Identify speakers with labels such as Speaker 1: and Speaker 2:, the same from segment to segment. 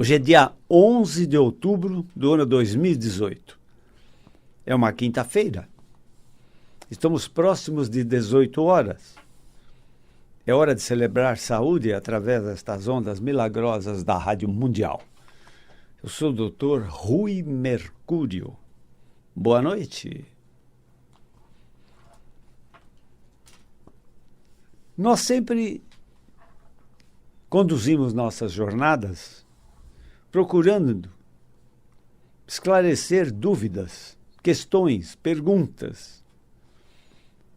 Speaker 1: Hoje é dia 11 de outubro do ano 2018. É uma quinta-feira. Estamos próximos de 18 horas. É hora de celebrar saúde através destas ondas milagrosas da Rádio Mundial. Eu sou o Dr. Rui Mercúrio. Boa noite. Nós sempre conduzimos nossas jornadas procurando esclarecer dúvidas, questões, perguntas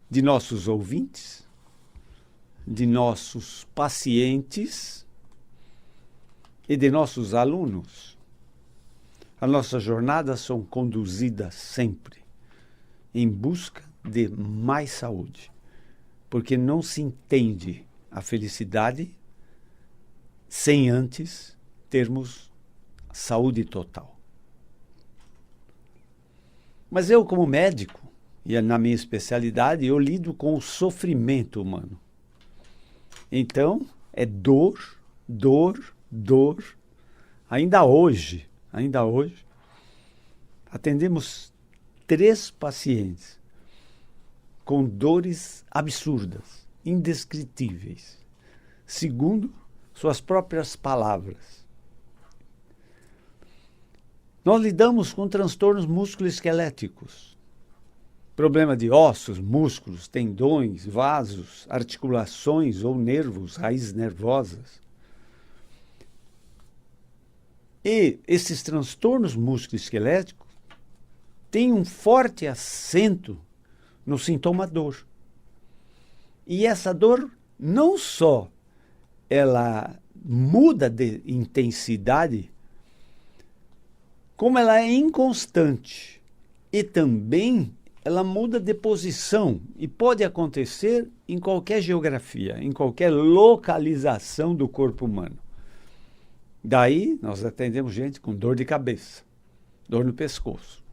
Speaker 1: de nossos ouvintes, de nossos pacientes e de nossos alunos. As nossas jornadas são conduzidas sempre em busca de mais saúde, porque não se entende a felicidade sem antes termos saúde total. Mas eu, como médico, e na minha especialidade, eu lido com o sofrimento humano. Então, é dor, dor, dor. Ainda hoje, atendemos 3 pacientes com dores absurdas, indescritíveis, segundo suas próprias palavras. Nós lidamos com transtornos musculoesqueléticos, problema de ossos, músculos, tendões, vasos, articulações ou nervos, raízes nervosas. E esses transtornos musculoesqueléticos têm um forte acento no sintoma dor. E essa dor não só ela muda de intensidade, como ela é inconstante e também ela muda de posição e pode acontecer em qualquer geografia, em qualquer localização do corpo humano. Daí nós atendemos gente com dor de cabeça, dor no pescoço,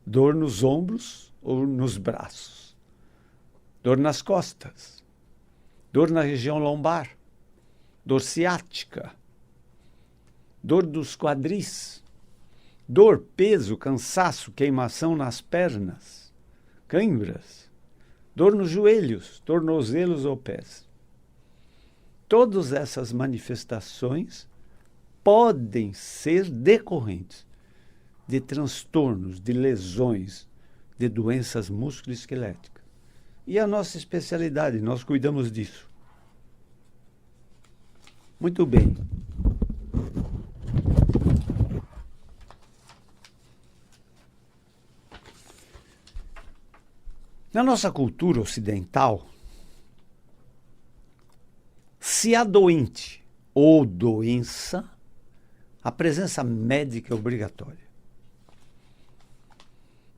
Speaker 1: dor nos ombros ou nos braços, dor nas costas, dor na região lombar, dor ciática, dor dos quadris, dor, peso, cansaço, queimação nas pernas, câimbras, dor nos joelhos, tornozelos ou pés. Todas essas manifestações podem ser decorrentes de transtornos, de lesões, de doenças musculoesqueléticas. E a nossa especialidade, nós cuidamos disso. Muito bem. Na nossa cultura ocidental, se há doente ou doença, a presença médica é obrigatória.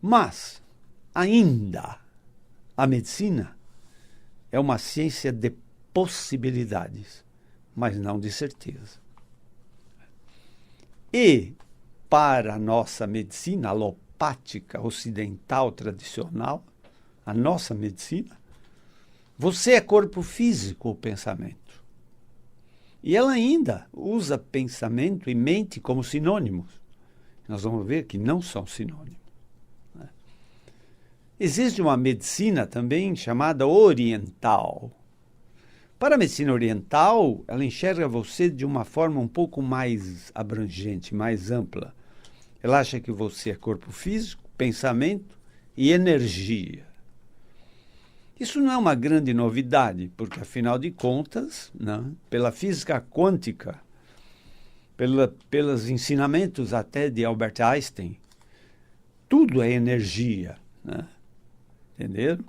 Speaker 1: Mas, ainda, a medicina é uma ciência de possibilidades, mas não de certeza. E, para a nossa medicina alopática, ocidental, tradicional, a nossa medicina, você é corpo físico ou pensamento. E ela ainda usa pensamento e mente como sinônimos. Nós vamos ver que não são sinônimos. Existe uma medicina também chamada oriental. Para a medicina oriental, ela enxerga você de uma forma um pouco mais abrangente, mais ampla. Ela acha que você é corpo físico, pensamento e energia. Isso não é uma grande novidade, porque, afinal de contas, né, pela física quântica, pelos ensinamentos até de Albert Einstein, tudo é energia. Né? Entenderam?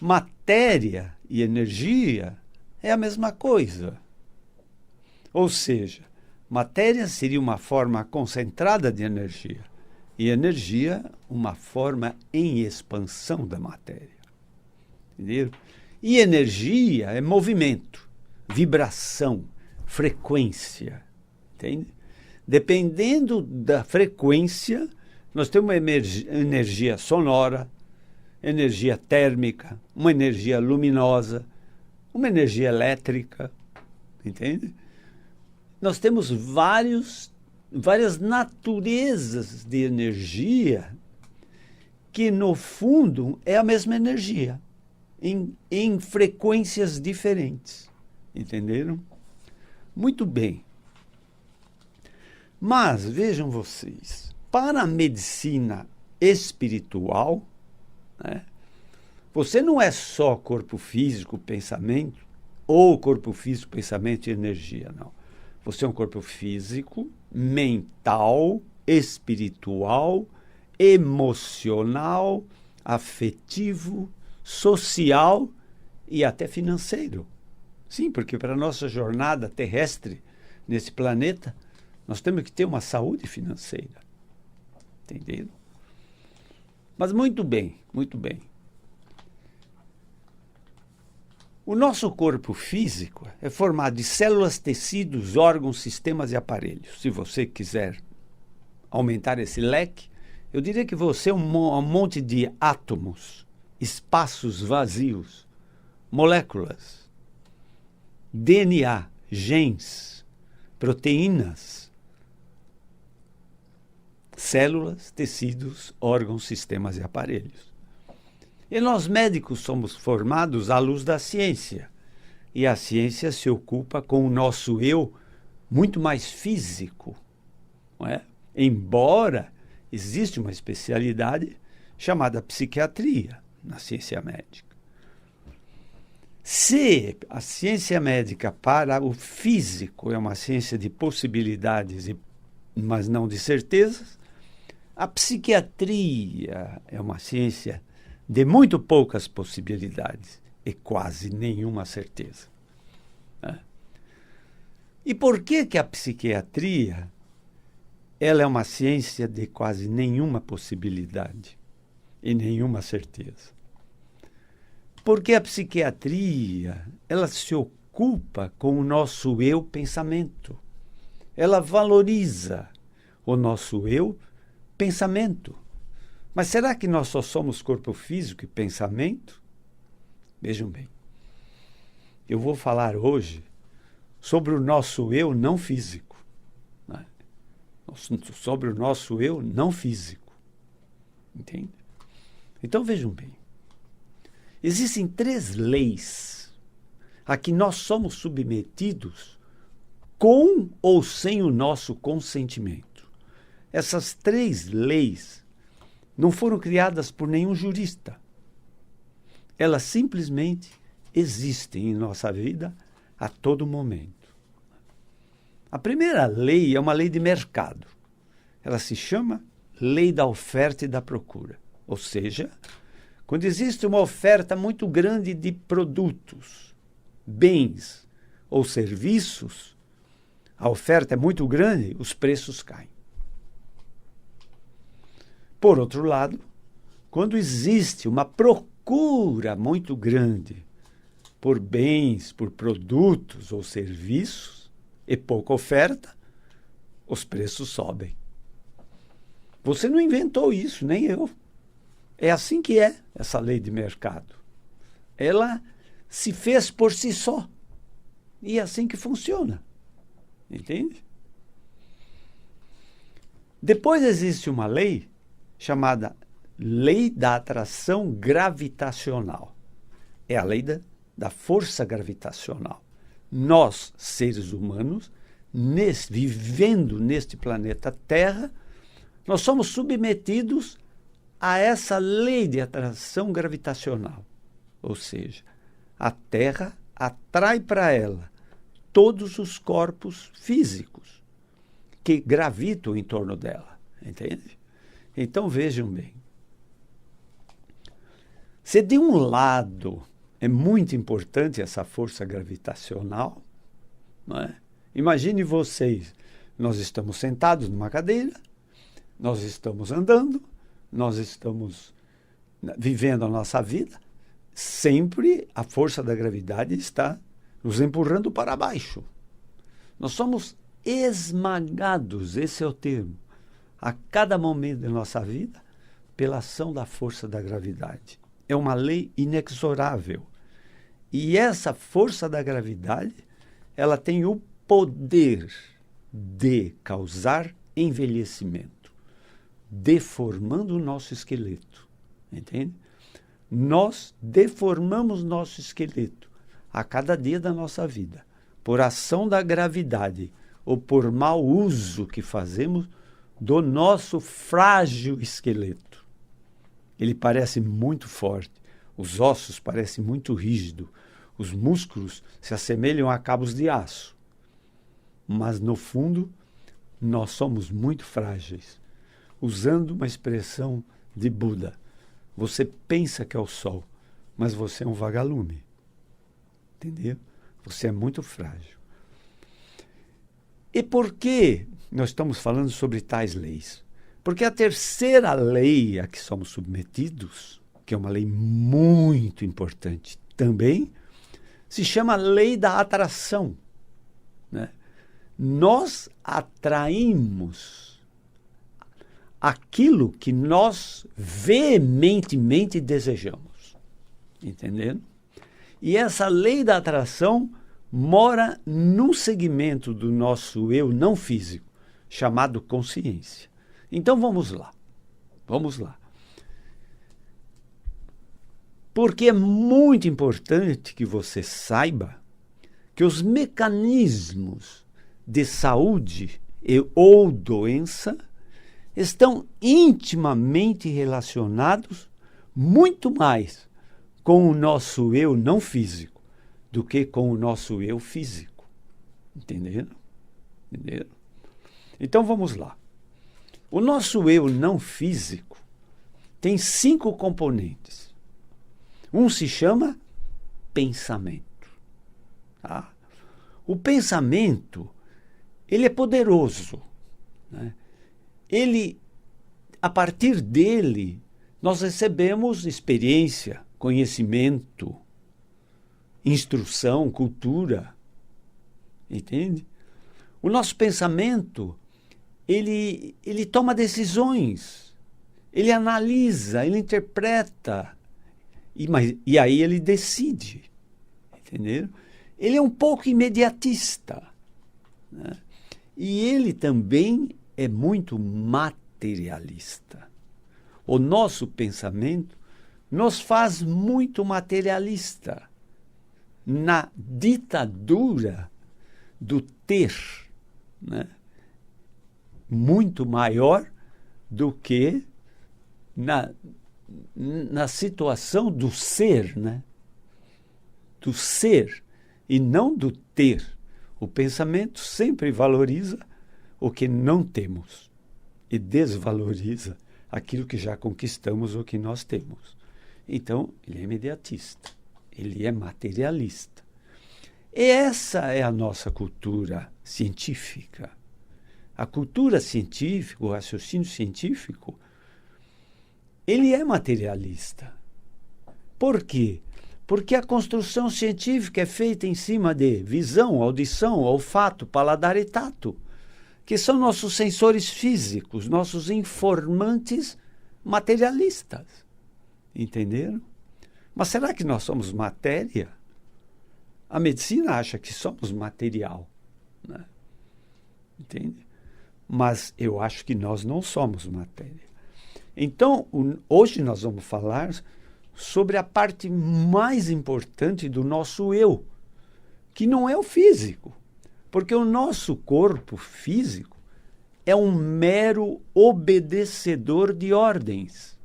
Speaker 1: Matéria e energia é a mesma coisa. Ou seja, matéria seria uma forma concentrada de energia, e energia uma forma em expansão da matéria. Entendeu? E energia é movimento, vibração, frequência. Entende? Dependendo da frequência, nós temos uma energia sonora, energia térmica, uma energia luminosa, uma energia elétrica. Entende? nós temos várias naturezas de energia que, no fundo, é a mesma energia, em frequências diferentes. Entenderam? Muito bem. Mas, vejam vocês, para a medicina espiritual, né, você não é só corpo físico, pensamento, ou corpo físico, pensamento e energia, não. Você é um corpo físico, mental, espiritual, emocional, afetivo, social e até financeiro. Sim, porque para a nossa jornada terrestre nesse planeta, nós temos que ter uma saúde financeira. Entenderam? Mas muito bem, muito bem. O nosso corpo físico é formado de células, tecidos, órgãos, sistemas e aparelhos. Se você quiser aumentar esse leque, eu diria que você é um monte de átomos, espaços vazios, moléculas, DNA, genes, proteínas, células, tecidos, órgãos, sistemas e aparelhos. E nós médicos somos formados à luz da ciência. E a ciência se ocupa com o nosso eu muito mais físico, não é? Embora existe uma especialidade chamada psiquiatria na ciência médica. Se a ciência médica para o físico é uma ciência de possibilidades, mas não de certezas, a psiquiatria é uma ciência de muito poucas possibilidades e quase nenhuma certeza. E por que a psiquiatria ela é uma ciência de quase nenhuma possibilidade e nenhuma certeza? Porque a psiquiatria ela se ocupa com o nosso eu pensamento. Ela valoriza o nosso eu pensamento. Mas será que nós só somos corpo físico e pensamento? Vejam bem, eu vou falar hoje sobre o nosso eu não físico. Né? Sobre o nosso eu não físico. Entende? Então vejam bem, existem 3 leis a que nós somos submetidos com ou sem o nosso consentimento. Essas 3 leis não foram criadas por nenhum jurista. Elas simplesmente existem em nossa vida a todo momento. A primeira lei é uma lei de mercado. Ela se chama lei da oferta e da procura. Ou seja, quando existe uma oferta muito grande de produtos, bens ou serviços, a oferta é muito grande, os preços caem. Por outro lado, quando existe uma procura muito grande por bens, por produtos ou serviços e pouca oferta, os preços sobem. Você não inventou isso, nem eu. É assim que é essa lei de mercado. Ela se fez por si só. E é assim que funciona. Entende? Depois existe uma lei chamada lei da atração gravitacional. É a lei da força gravitacional. Nós, seres humanos, vivendo neste planeta Terra, nós somos submetidos a essa lei de atração gravitacional. Ou seja, a Terra atrai para ela todos os corpos físicos que gravitam em torno dela. Entende? Então, vejam bem. Se de um lado é muito importante essa força gravitacional, não é? Imagine vocês, nós estamos sentados numa cadeira, nós estamos andando, nós estamos vivendo a nossa vida, sempre a força da gravidade está nos empurrando para baixo. Nós somos esmagados, esse é o termo, a cada momento da nossa vida, pela ação da força da gravidade. É uma lei inexorável. E essa força da gravidade, ela tem o poder de causar envelhecimento, deformando o nosso esqueleto, entende? Nós deformamos nosso esqueleto a cada dia da nossa vida, por ação da gravidade ou por mau uso que fazemos do nosso frágil esqueleto. Ele parece muito forte, os ossos parecem muito rígidos, os músculos se assemelham a cabos de aço. Mas, no fundo, nós somos muito frágeis. Usando uma expressão de Buda, você pensa que é o sol, mas você é um vagalume. Entendeu? Você é muito frágil. E por que nós estamos falando sobre tais leis? Porque a terceira lei a que somos submetidos, que é uma lei muito importante também, se chama lei da atração, né? Nós atraímos aquilo que nós veementemente desejamos. Entendendo? E essa lei da atração mora num segmento do nosso eu não físico, chamado consciência. Então vamos lá. Vamos lá. Porque é muito importante que você saiba que os mecanismos de saúde ou doença estão intimamente relacionados muito mais com o nosso eu não físico do que com o nosso eu físico. Entenderam? Entenderam? Então vamos lá. O nosso eu não físico tem 5 componentes. Um se chama pensamento. Tá? O pensamento, ele é poderoso, né? Ele, a partir dele, nós recebemos experiência, conhecimento, instrução, cultura. Entende? O nosso pensamento, ele toma decisões, ele analisa, ele interpreta, e aí ele decide. Entenderam? Ele é um pouco imediatista, né? E ele também é muito materialista. O nosso pensamento nos faz muito materialista na ditadura do ter, né? Muito maior do que na situação do ser, né? Do ser e não do ter. O pensamento sempre valoriza o que não temos e desvaloriza aquilo que já conquistamos ou que nós temos. Então, ele é imediatista, ele é materialista. E essa é a nossa cultura científica. A cultura científica, o raciocínio científico, ele é materialista. Por quê? Porque a construção científica é feita em cima de visão, audição, olfato, paladar e tato, que são nossos sensores físicos, nossos informantes materialistas. Entenderam? Mas será que nós somos matéria? A medicina acha que somos material, né? Entende? Mas eu acho que nós não somos matéria. Então, hoje nós vamos falar sobre a parte mais importante do nosso eu, que não é o físico. Porque o nosso corpo físico é um mero obedecedor de ordens.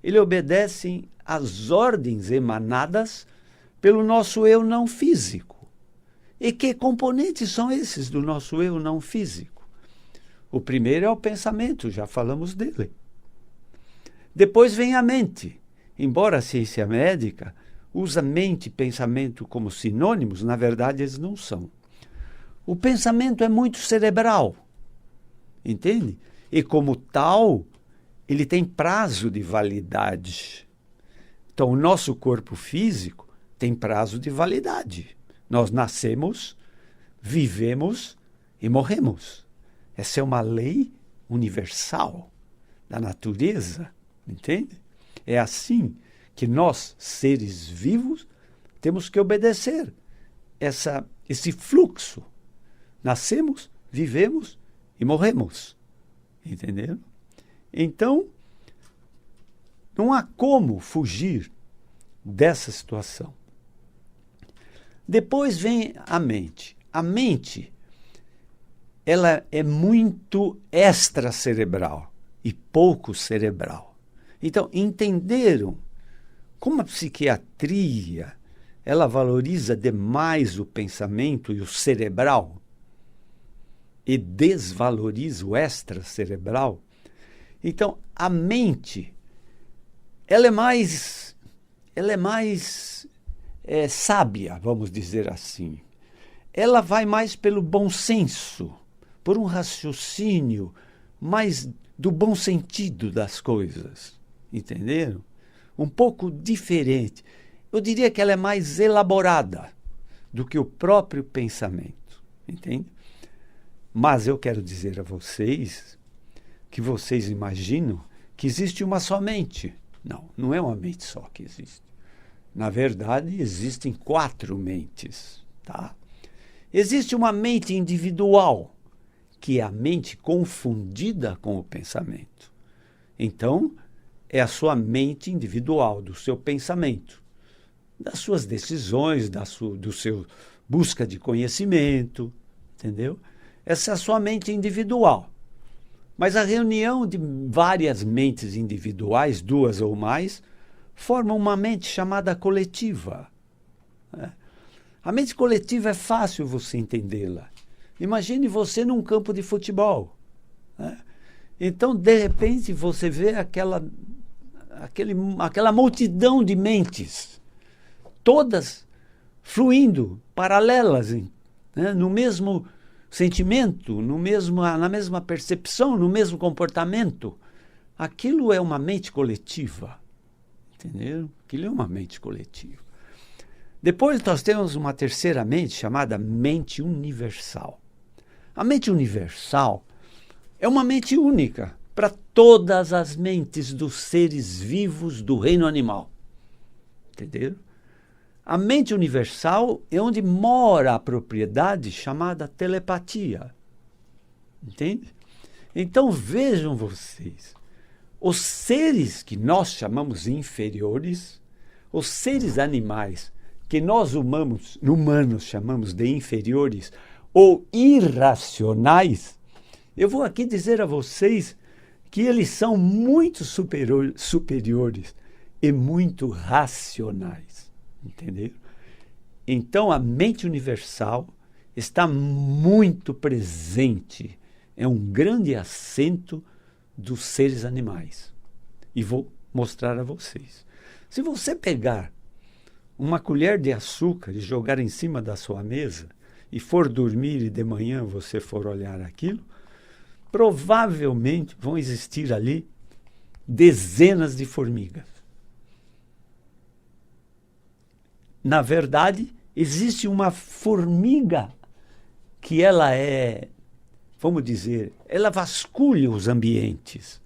Speaker 1: Ele obedece às ordens emanadas pelo nosso eu não físico. E que componentes são esses do nosso eu não físico? O primeiro é o pensamento, já falamos dele. Depois vem a mente. Embora a ciência médica use mente e pensamento como sinônimos, na verdade eles não são. O pensamento é muito cerebral, entende? E como tal, ele tem prazo de validade. Então, o nosso corpo físico tem prazo de validade. Nós nascemos, vivemos e morremos. Essa é uma lei universal da natureza, entende? É assim que nós, seres vivos, temos que obedecer esse fluxo Nascemos, vivemos e morremos. Entenderam? Então, não há como fugir dessa situação. Depois vem a mente. A mente, ela é muito extracerebral e pouco cerebral. Então, entenderam como a psiquiatria, ela valoriza demais o pensamento e o cerebral e desvaloriza o extracerebral? Então, a mente, ela é mais sábia, vamos dizer assim. Ela vai mais pelo bom senso, por um raciocínio mais do bom sentido das coisas. Entenderam? Um pouco diferente. Eu diria que ela é mais elaborada do que o próprio pensamento. Entende? Mas eu quero dizer a vocês que vocês imaginam que existe uma só mente. Não, não é uma mente só que existe. Na verdade, existem 4 mentes, tá? Existe uma mente individual, que é a mente confundida com o pensamento. Então, é a sua mente individual, do seu pensamento, das suas decisões, do seu busca de conhecimento, entendeu? Essa é a sua mente individual. Mas a reunião de várias mentes individuais, 2 ou mais, forma uma mente chamada coletiva. A mente coletiva é fácil você entendê-la. Imagine você num campo de futebol. Então, de repente, você vê aquela multidão de mentes, todas fluindo, paralelas, no mesmo sentimento, na mesma percepção, no mesmo comportamento. Aquilo é uma mente coletiva. Entenderam? Aquilo é uma mente coletiva. Depois nós temos uma terceira mente chamada mente universal. A mente universal é uma mente única para todas as mentes dos seres vivos do reino animal. Entenderam? A mente universal é onde mora a propriedade chamada telepatia. Entende? Então vejam vocês, os seres que nós chamamos inferiores, os seres animais que nós humanos chamamos de inferiores ou irracionais, eu vou aqui dizer a vocês que eles são muito superiores e muito racionais. Entenderam? Então, a mente universal está muito presente, é um grande assento dos seres animais. E vou mostrar a vocês. Se você pegar uma colher de açúcar e jogar em cima da sua mesa e for dormir e de manhã você for olhar aquilo, provavelmente vão existir ali dezenas de formigas. Na verdade, existe uma formiga que ela vamos dizer, ela vasculha os ambientes.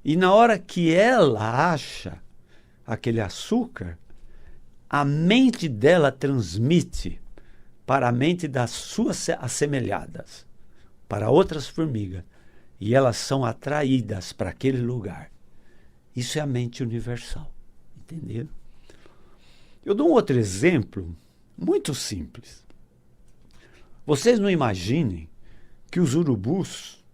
Speaker 1: E na hora que ela acha aquele açúcar, a mente dela transmite para a mente das suas assemelhadas, para outras formigas, e elas são atraídas para aquele lugar. Isso é a mente universal, entenderam? Eu dou um outro exemplo muito simples. Vocês não imaginem que os urubus,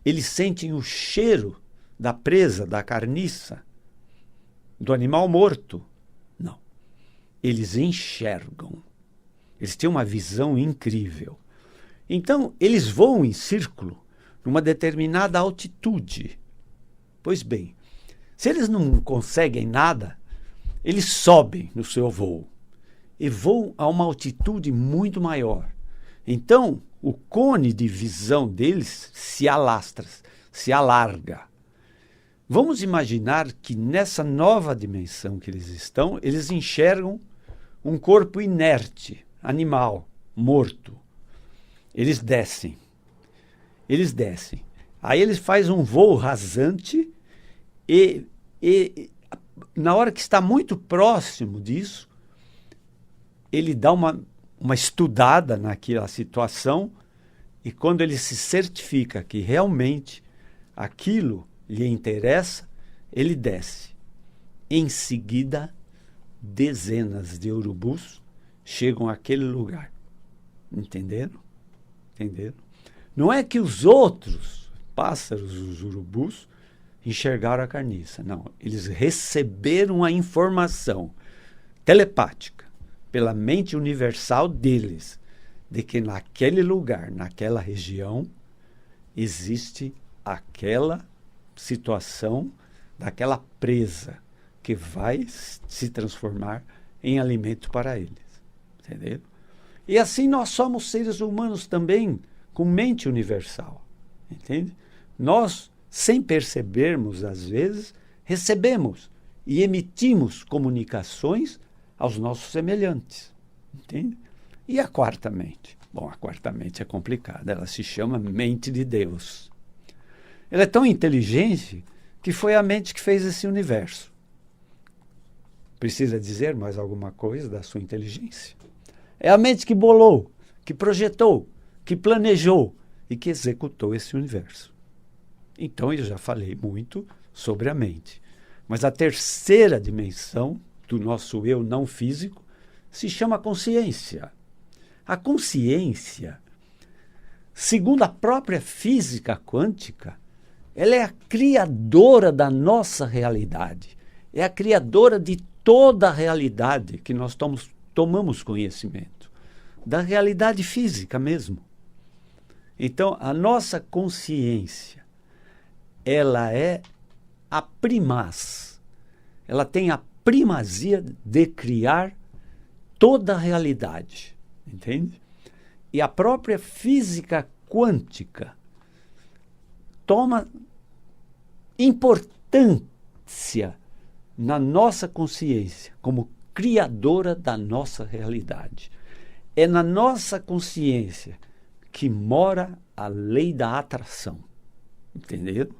Speaker 1: eles sentem o cheiro da presa, da carniça, do animal morto. Não. Eles enxergam. Eles têm uma visão incrível. Então, eles voam em círculo numa determinada altitude. Pois bem, se eles não conseguem nada, eles sobem no seu voo e voam a uma altitude muito maior. Então, o cone de visão deles se alastra, se alarga. Vamos imaginar que nessa nova dimensão que eles estão, eles enxergam um corpo inerte, animal, morto. Eles descem. Aí eles fazem um voo rasante e na hora que está muito próximo disso, ele dá uma uma estudada naquela situação, e quando ele se certifica que realmente aquilo lhe interessa, ele desce. Em seguida, dezenas de urubus chegam àquele lugar. Entenderam? Entenderam? Não é que os outros pássaros, os urubus, enxergaram a carniça. Não, eles receberam a informação telepática pela mente universal deles de que naquele lugar, naquela região, existe aquela situação daquela presa que vai se transformar em alimento para eles. Entendeu? E assim nós somos seres humanos também com mente universal. Entende? Nós, sem percebermos, às vezes, recebemos e emitimos comunicações aos nossos semelhantes. Entende? E a quarta mente? Bom, a quarta mente é complicada. Ela se chama mente de Deus. Ela é tão inteligente que foi a mente que fez esse universo. Precisa dizer mais alguma coisa da sua inteligência? É a mente que bolou, que projetou, que planejou e que executou esse universo. Então, eu já falei muito sobre a mente. Mas a terceira dimensão do nosso eu não físico se chama consciência. A consciência, segundo a própria física quântica, ela é a criadora da nossa realidade. É a criadora de toda a realidade que nós tomamos conhecimento. Da realidade física mesmo. Então, a nossa consciência, ela é a primaz. Ela tem a primazia de criar toda a realidade. Entende? E a própria física quântica toma importância na nossa consciência como criadora da nossa realidade. É na nossa consciência que mora a lei da atração. Entenderam?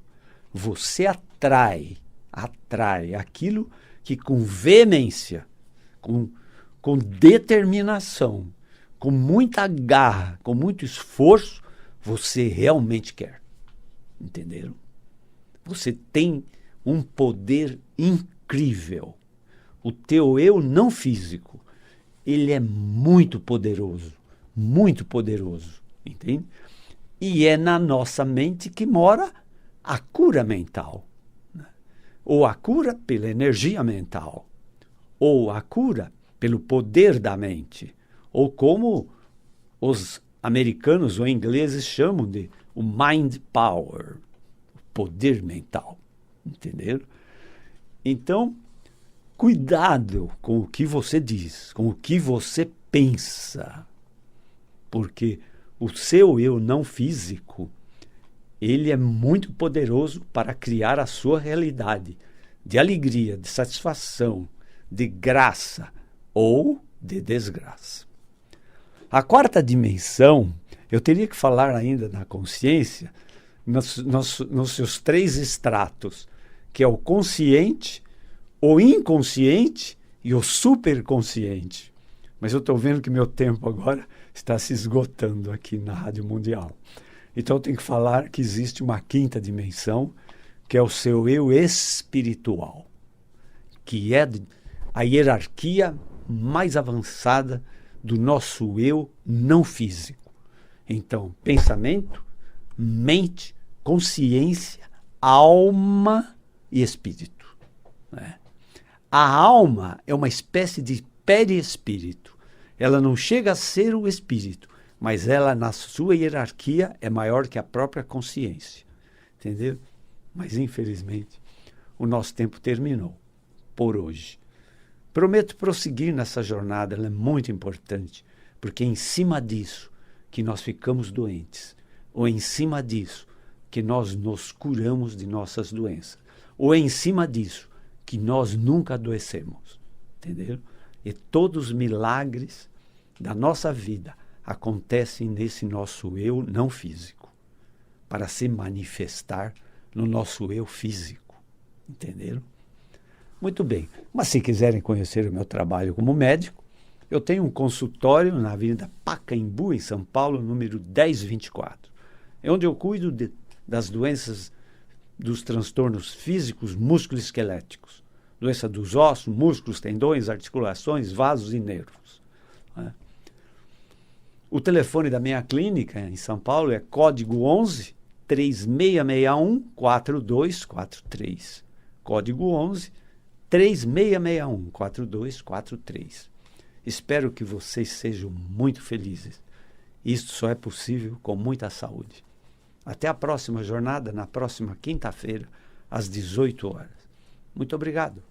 Speaker 1: Você atrai aquilo que com veemência, com determinação, com muita garra, com muito esforço, você realmente quer. Entenderam? Você tem um poder incrível. O teu eu não físico, ele é muito poderoso, entende? E é na nossa mente que mora a cura mental, né? Ou a cura pela energia mental, ou a cura pelo poder da mente, ou como os americanos ou ingleses chamam de o mind power, o poder mental, entenderam? Então, cuidado com o que você diz, com o que você pensa, porque o seu eu não físico, ele é muito poderoso para criar a sua realidade de alegria, de satisfação, de graça ou de desgraça. A quarta dimensão, eu teria que falar ainda na consciência, nos seus três estratos, que é o consciente, o inconsciente e o superconsciente. Mas eu estou vendo que meu tempo agora está se esgotando aqui na Rádio Mundial. Então eu tenho que falar que existe uma quinta dimensão, que é o seu eu espiritual, que é a hierarquia mais avançada do nosso eu não físico. Então, pensamento, mente, consciência, alma e espírito, né? A alma é uma espécie de perispírito. Ela não chega a ser o espírito, mas ela, na sua hierarquia, é maior que a própria consciência. Entendeu? Mas, infelizmente, o nosso tempo terminou por hoje. Prometo prosseguir nessa jornada, ela é muito importante, porque é em cima disso que nós ficamos doentes, ou em cima disso que nós nos curamos de nossas doenças, ou é em cima disso que nós nunca adoecemos. Entendeu? E todos os milagres da nossa vida acontecem nesse nosso eu não físico, para se manifestar no nosso eu físico. Entenderam? Muito bem. Mas se quiserem conhecer o meu trabalho como médico, Eu tenho um consultório na Avenida Pacaembu, em São Paulo, número 1024, onde eu cuido das doenças, dos transtornos físicos musculoesqueléticos, doença dos ossos, músculos, tendões, articulações, vasos e nervos. Né? O telefone da minha clínica em São Paulo é código 11 3661 4243. Código 11 3661 4243. Espero que vocês sejam muito felizes. Isto só é possível com muita saúde. Até a próxima jornada, na próxima quinta-feira, às 18 horas. Muito obrigado.